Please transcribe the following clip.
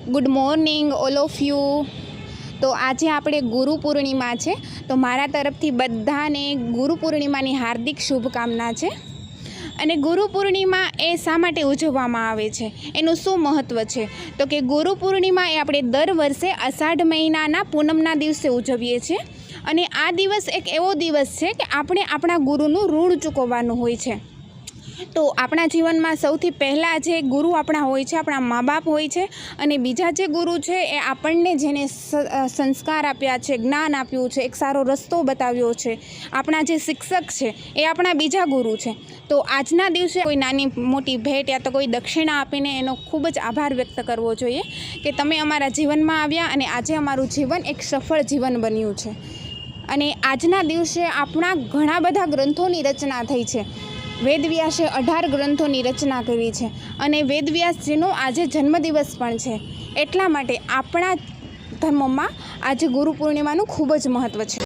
Good morning all of you. તો આજે આપણે ગુરુ પૂર્ણિમા છે, તો મારા તરફથી બધાને ગુરુ પૂર્ણિમાની હાર્દિક શુભકામના છે। અને ગુરુ પૂર્ણિમા એ શા માટે ઉજવવામાં આવે છે, એનું શું મહત્ત્વ છે? તો કે ગુરુ પૂર્ણિમા એ આપણે દર વર્ષે અષાઢ મહિનાના પૂનમના દિવસે ઉજવીએ છીએ। અને આ દિવસ એક એવો દિવસ છે કે આપણે આપણા ગુરુનું ઋણ ચૂકવવાનું હોય છે। તો આપણા જીવનમાં સૌથી પહેલાં જે ગુરુ આપણા હોય છે, આપણા મા બાપ હોય છે, અને બીજા જે ગુરુ છે એ આપણને જેને સંસ્કાર આપ્યા છે, જ્ઞાન આપ્યું છે, એક સારો રસ્તો બતાવ્યો છે, આપણા જે શિક્ષક છે એ આપણા બીજા ગુરુ છે। તો આજના દિવસે કોઈ નાની મોટી ભેટ યા તો કોઈ દક્ષિણા આપીને એનો ખૂબ જ આભાર વ્યક્ત કરવો જોઈએ કે તમે અમારા જીવનમાં આવ્યા અને આજે અમારું જીવન એક સફળ જીવન બન્યું છે। અને આજના દિવસે આપણા ઘણા બધા ગ્રંથોની રચના થઈ છે। વેદવ્યાસે 18 ગ્રંથોની રચના કરી છે અને વેદવ્યાસજીનો આજે જન્મદિવસ પણ છે। એટલા માટે આપણા ધર્મમાં આજે ગુરુ પૂર્ણિમાનું ખૂબ જ મહત્ત્વ છે।